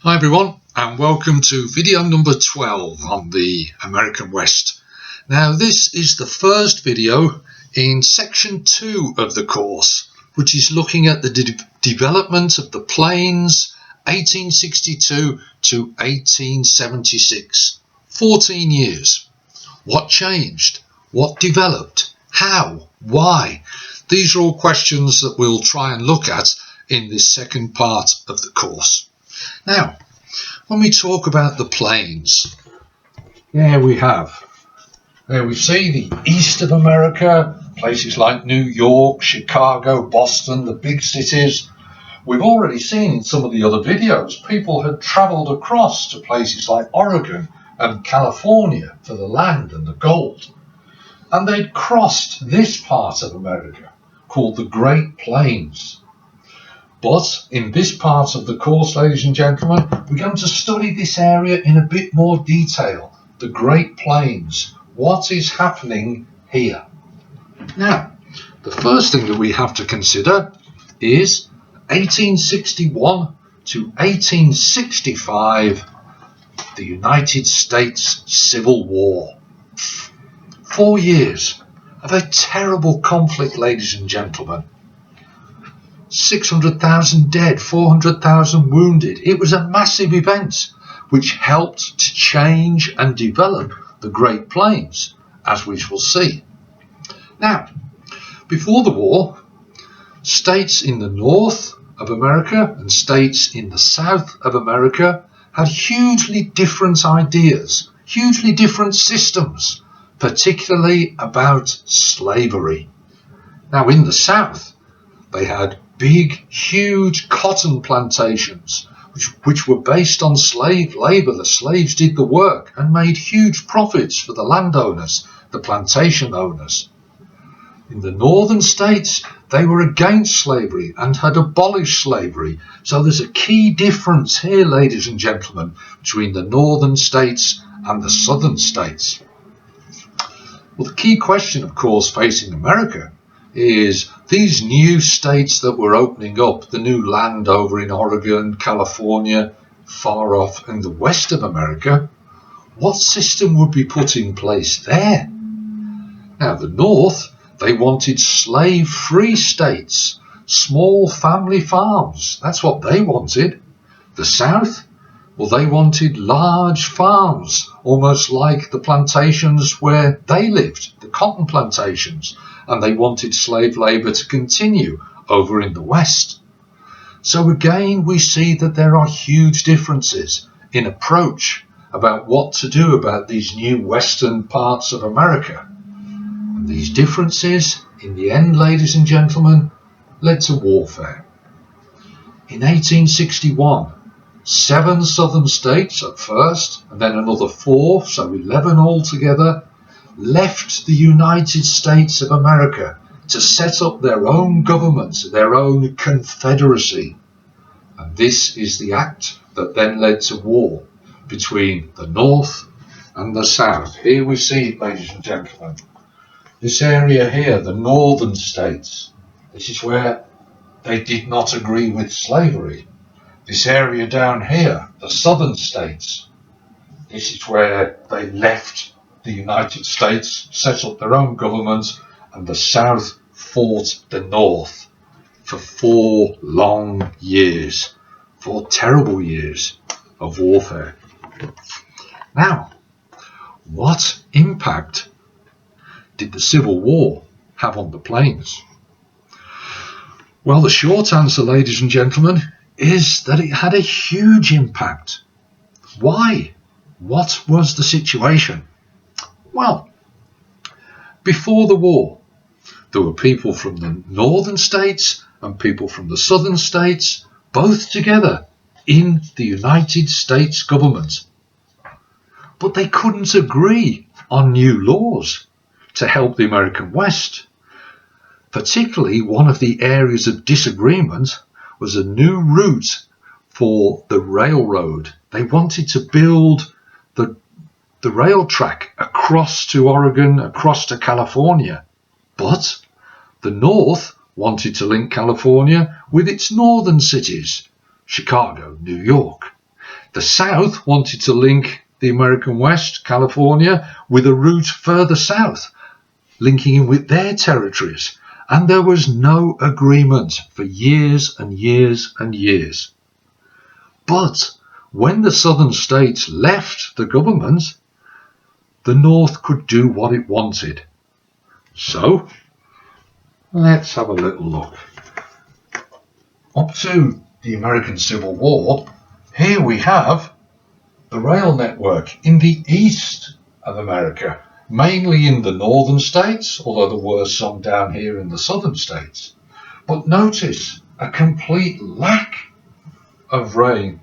Hi everyone, and welcome to video number 12 on the American West. Now this is the first video in section 2 of the course, which is looking at the development of the plains 1862 to 1876. 14 years. What changed? What developed? How? Why? These are all questions that we'll try and look at in this second part of the course. Now, when we talk about the plains, there we see the east of America, places like New York, Chicago, Boston, the big cities. We've already seen in some of the other videos, people had travelled across to places like Oregon and California for the land and the gold. And they'd crossed this part of America called the Great Plains. But in this part of the course, ladies and gentlemen, we're going to study this area in a bit more detail. The Great Plains. What is happening here? Now, the first thing that we have to consider is 1861 to 1865, the United States Civil War. 4 years of a terrible conflict, ladies and gentlemen. 600,000 dead, 400,000 wounded. It was a massive event which helped to change and develop the Great Plains, as we shall see. Now, before the war, states in the north of America and states in the south of America had hugely different ideas, hugely different systems, particularly about slavery. Now, in the south, they had big, huge cotton plantations, which were based on slave labour. The slaves did the work and made huge profits for the landowners, the plantation owners. In the northern states, they were against slavery and had abolished slavery. So there's a key difference here, ladies and gentlemen, between the northern states and the southern states. Well, the key question, of course, facing America is these new states that were opening up, the new land over in Oregon, California, far off in the west of America, what system would be put in place there? Now, the North, they wanted slave-free states, small family farms. That's what they wanted. The South, well, they wanted large farms, almost like the plantations where they lived, the cotton plantations. And they wanted slave labour to continue over in the West. So again, we see that there are huge differences in approach about what to do about these new western parts of America. And these differences, in the end, ladies and gentlemen, led to warfare. In 1861, 7 southern states at first, and then another 4, so 11 altogether, left the United States of America to set up their own government, their own confederacy. And this is the act that then led to war between the North and the South. Here we see it, ladies and gentlemen. This area here, the northern states, this is where they did not agree with slavery. This area down here, the southern states, this is where they left the United States, set up their own government, and the South fought the North for 4 long years, 4 terrible years of warfare. Now, what impact did the Civil War have on the plains? Well, the short answer, ladies and gentlemen, is that it had a huge impact. Why? What was the situation? Well, before the war, there were people from the northern states and people from the southern states, both together in the United States government. But they couldn't agree on new laws to help the American West. Particularly, one of the areas of disagreement was a new route for the railroad. They wanted to build the rail track across to Oregon, across to California. But the North wanted to link California with its northern cities, Chicago, New York. The South wanted to link the American West, California, with a route further south, linking in with their territories. And there was no agreement for years and years and years. But when the southern states left the government, the North could do what it wanted. So, let's have a little look. Up to the American Civil War, here we have the rail network in the east of America, mainly in the northern states, although there were some down here in the southern states. But notice a complete lack of railway,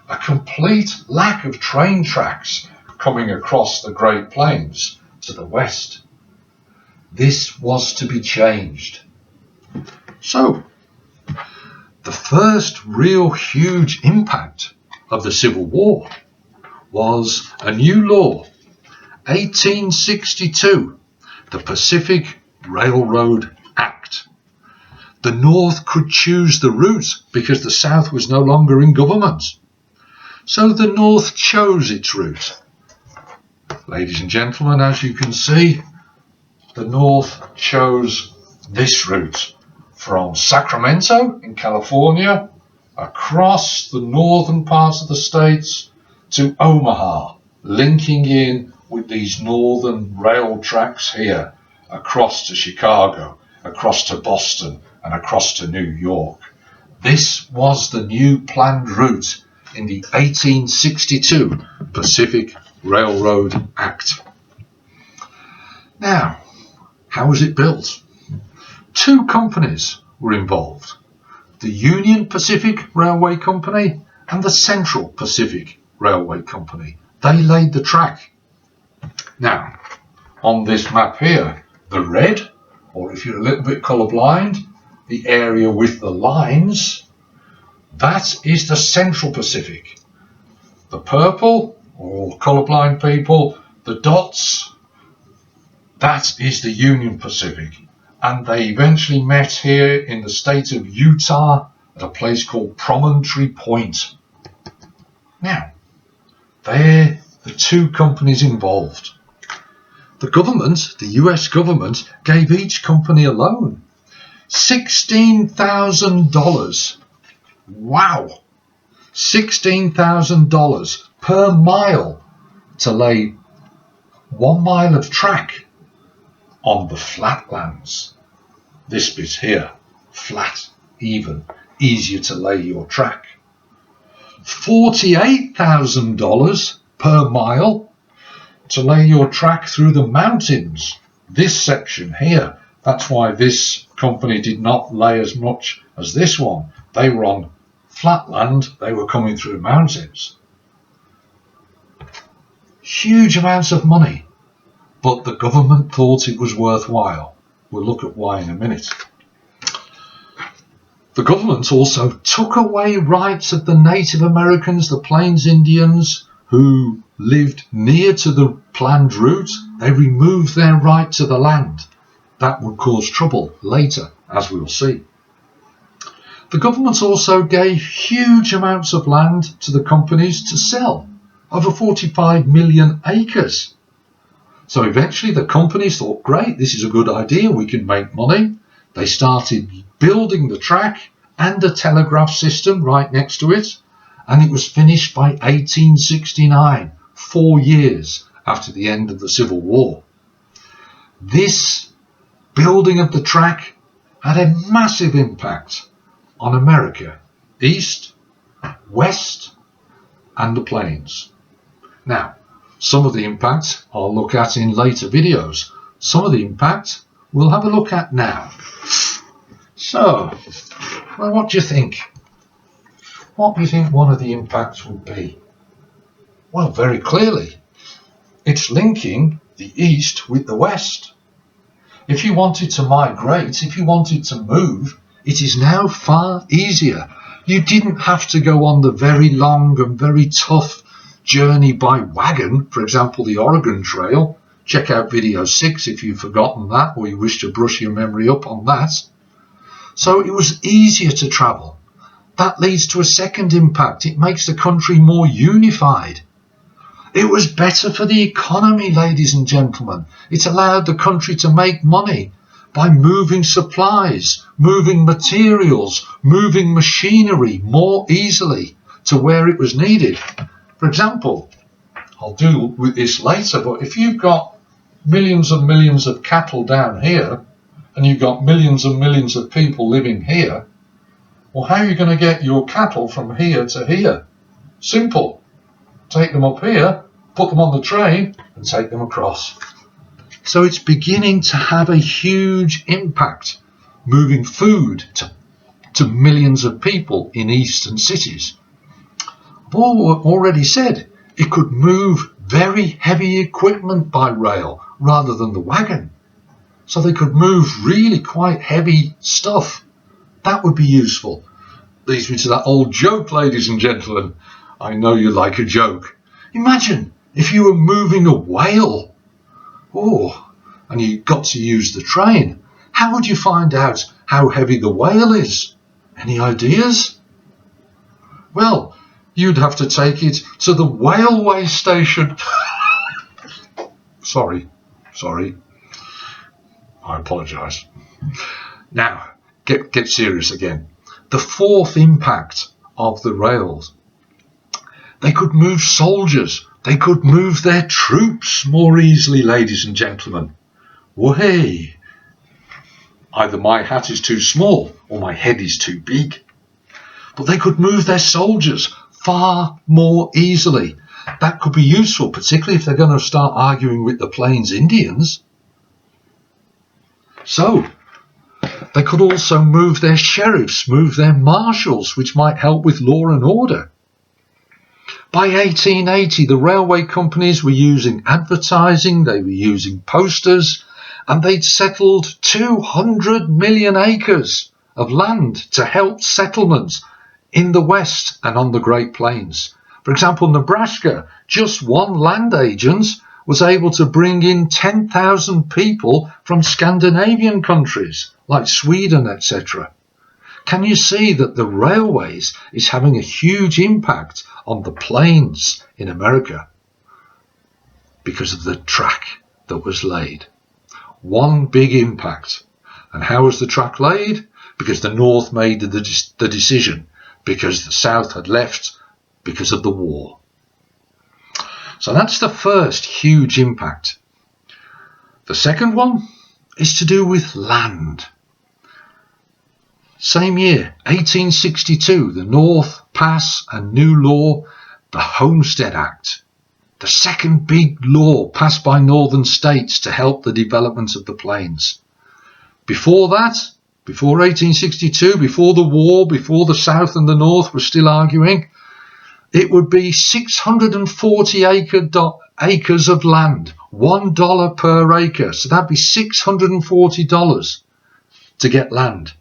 a complete lack of train tracks coming across the Great Plains to the west. This was to be changed. So, the first real huge impact of the Civil War was a new law, 1862, the Pacific Railroad Act. The North could choose the route because the South was no longer in government. So the North chose its route. Ladies and gentlemen, as you can see, the North chose this route from Sacramento in California across the northern parts of the states to Omaha, linking in with these northern rail tracks here, across to Chicago, across to Boston, and across to New York. This was the new planned route in the 1862 Pacific Railroad Act. Now, how was it built? Two companies were involved, the Union Pacific Railway Company and the Central Pacific Railway Company. They laid the track. Now, on this map here, the red, or if you're a little bit colourblind, the area with the lines, that is the Central Pacific. The purple, or colourblind people, the dots, that is the Union Pacific. And they eventually met here in the state of Utah at a place called Promontory Point. Now, they're the two companies involved. The government, the US government, gave each company a loan. $16,000. Wow! $16,000 per mile to lay 1 mile of track on the flatlands. This bit here, flat, even, easier to lay your track. $48,000 per mile to lay your track through the mountains. This section here, that's why this company did not lay as much as this one. They were on flatland, they were coming through mountains. Huge amounts of money, but the government thought it was worthwhile. We'll look at why in a minute. The government also took away rights of the Native Americans, the Plains Indians, who lived near to the planned route. They removed their right to the land. That would cause trouble later, as we'll see. The government also gave huge amounts of land to the companies to sell, over 45 million acres. So eventually the companies thought, great, this is a good idea, we can make money. They started building the track and a telegraph system right next to it, and it was finished by 1869, 4 years after the end of the Civil War. This building of the track had a massive impact on America, east, west, and the plains. Now, some of the impact I'll look at in later videos. Some of the impact we'll have a look at now. So, well, what do you think? What do you think one of the impacts would be? Well, very clearly, it's linking the east with the west. If you wanted to migrate, if you wanted to move, it is now far easier. You didn't have to go on the very long and very tough journey by wagon, for example, the Oregon Trail. Check out video 6 if you've forgotten that, or you wish to brush your memory up on that. So it was easier to travel. That leads to a second impact. It makes the country more unified. It was better for the economy, ladies and gentlemen. It allowed the country to make money by moving supplies, moving materials, moving machinery more easily to where it was needed. For example, I'll deal with this later, but if you've got millions and millions of cattle down here, and you've got millions and millions of people living here, well, how are you going to get your cattle from here to here? Simple. Take them up here, put them on the train, and take them across. So it's beginning to have a huge impact, moving food to millions of people in eastern cities. I've already said it could move very heavy equipment by rail rather than the wagon. So they could move really quite heavy stuff. That would be useful. Leads me to that old joke, ladies and gentlemen. I know you like a joke. Imagine if you were moving a whale. And you got to use the train. How would you find out how heavy the whale is? Any ideas? Well, you'd have to take it to the railway station. Sorry. I apologise. Now, get serious again. The fourth impact of the rails. They could move soldiers. They could move their troops more easily, ladies and gentlemen. Way. Either my hat is too small or my head is too big. But they could move their soldiers far more easily. That could be useful, particularly if they're going to start arguing with the Plains Indians. So, they could also move their sheriffs, move their marshals, which might help with law and order. By 1880, the railway companies were using advertising, they were using posters, and they'd settled 200 million acres of land to help settlements in the West and on the Great Plains. For example, Nebraska, just one land agent was able to bring in 10,000 people from Scandinavian countries like Sweden, etc. Can you see that the railways is having a huge impact on the plains in America because of the track that was laid? One big impact. And how was the track laid? Because the North made the decision, because the South had left because of the war. So that's the first huge impact. The second one is to do with land. Same year, 1862, the North passed a new law, the Homestead Act, the second big law passed by northern states to help the development of the plains. Before that, before 1862, before the war, before the South and the North were still arguing, it would be 640 acres of land, $1 per acre. So that'd be $640 to get land.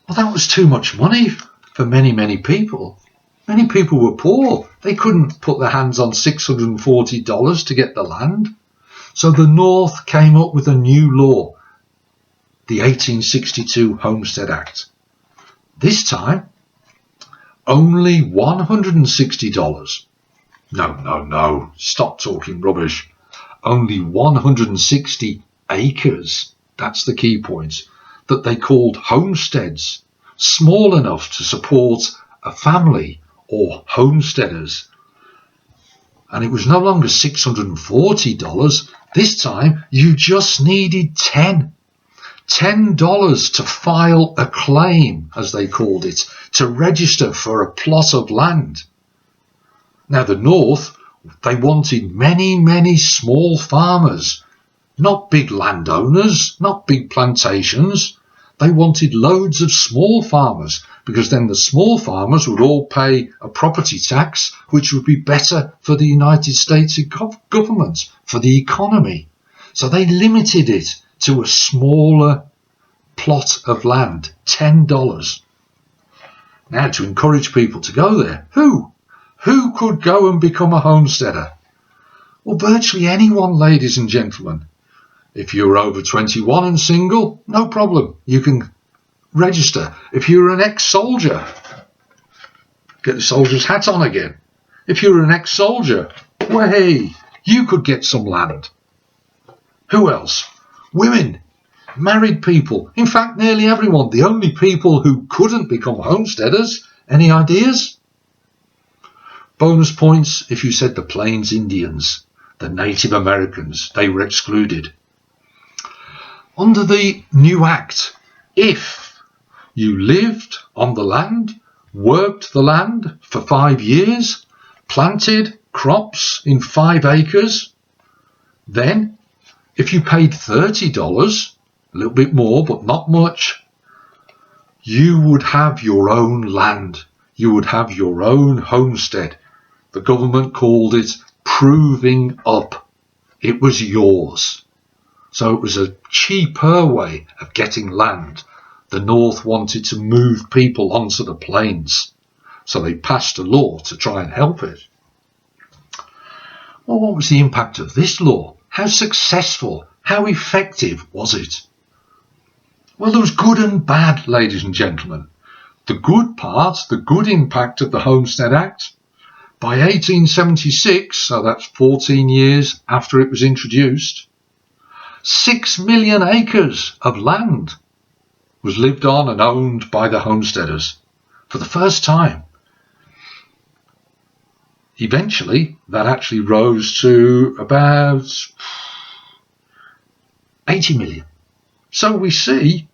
Well, that was too much money for many, many people. Many people were poor. They couldn't put their hands on $640 to get the land. So the North came up with a new law, the 1862 Homestead Act. This time, only $160. No, stop talking rubbish. Only 160 acres, that's the key point, that they called homesteads, small enough to support a family or homesteaders. And it was no longer $640. This time, you just needed $10 to file a claim, as they called it, to register for a plot of land. Now the North, they wanted many, many small farmers, not big landowners, not big plantations. They wanted loads of small farmers, because then the small farmers would all pay a property tax, which would be better for the United States government, for the economy. So they limited it to a smaller plot of land, $10. Now, to encourage people to go there, who could go and become a homesteader? Well, virtually anyone, ladies and gentlemen. If you're over 21 and single, no problem. You can register. If you were an ex-soldier, get the soldier's hat on again. If you were an ex-soldier, well, hey, you could get some land. Who else? Women, married people. In fact, nearly everyone. The only people who couldn't become homesteaders. Any ideas? Bonus points if you said the Plains Indians, the Native Americans, they were excluded. Under the new Act, if you lived on the land, worked the land for 5 years, planted crops in 5 acres, then if you paid $30, a little bit more but not much, you would have your own land. You would have your own homestead. The government called it proving up. It was yours. So it was a cheaper way of getting land. The North wanted to move people onto the plains, so they passed a law to try and help it. Well, what was the impact of this law? How successful, how effective was it? Well, there was good and bad, ladies and gentlemen. The good part, the good impact of the Homestead Act, by 1876, so that's 14 years after it was introduced, 6 million acres of land was lived on and owned by the homesteaders for the first time. Eventually, that actually rose to about 80 million. So we see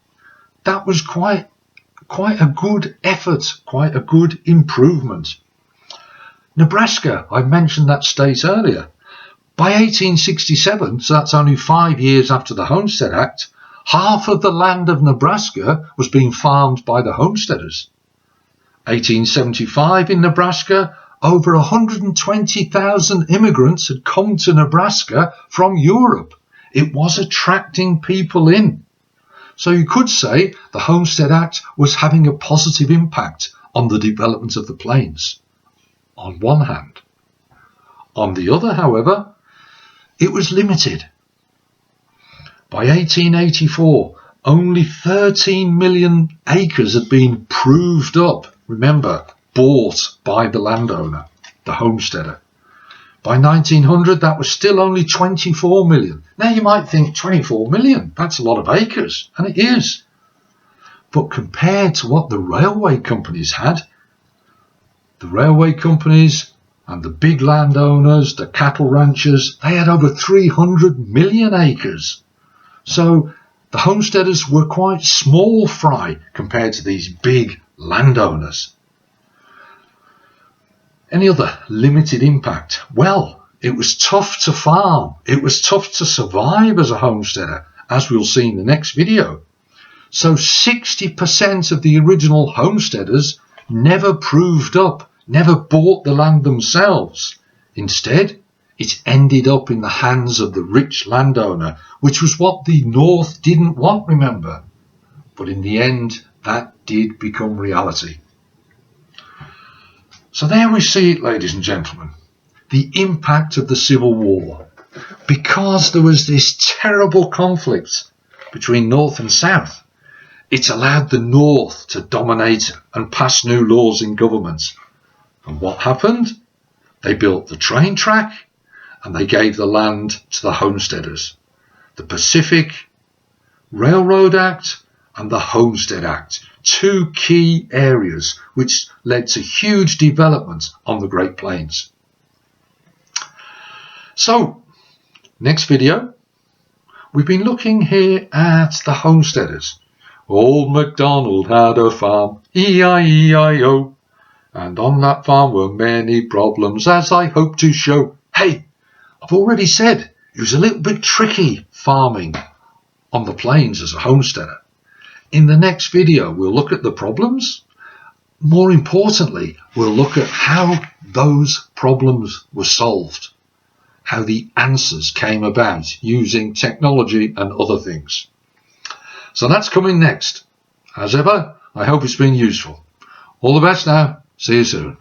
that was quite a good effort, quite a good improvement. Nebraska, I mentioned that state earlier. By 1867, so that's only 5 years after the Homestead Act, half of the land of Nebraska was being farmed by the homesteaders. 1875 in Nebraska, over 120,000 immigrants had come to Nebraska from Europe. It was attracting people in. So you could say the Homestead Act was having a positive impact on the development of the plains, on one hand. On the other, however, it was limited. By 1884, only 13 million acres had been proved up. Remember, bought by the landowner, the homesteader. By 1900, that was still only 24 million. Now you might think 24 million, that's a lot of acres, and it is. But compared to what the railway companies had, the railway companies and the big landowners, the cattle ranchers, they had over 300 million acres. So the homesteaders were quite small fry compared to these big landowners. Any other limited impact? Well, it was tough to farm. It was tough to survive as a homesteader, as we'll see in the next video. So 60% of the original homesteaders never proved up, never bought the land themselves. Instead, it ended up in the hands of the rich landowner, which was what the North didn't want, remember. But in the end, that did become reality. So there we see it, ladies and gentlemen, the impact of the Civil War. Because there was this terrible conflict between North and South, it allowed the North to dominate and pass new laws in government. And what happened? They built the train track and they gave the land to the homesteaders. The Pacific Railroad Act and the Homestead Act, two key areas which led to huge development on the Great Plains. So, next video, we've been looking here at the homesteaders. Old MacDonald had a farm, E-I-E-I-O, and on that farm were many problems, as I hope to show. Hey, I've already said it was a little bit tricky farming on the plains as a homesteader. In the next video, we'll look at the problems. More importantly, we'll look at how those problems were solved, how the answers came about using technology and other things. So that's coming next. As ever, I hope it's been useful. All the best now. See you soon.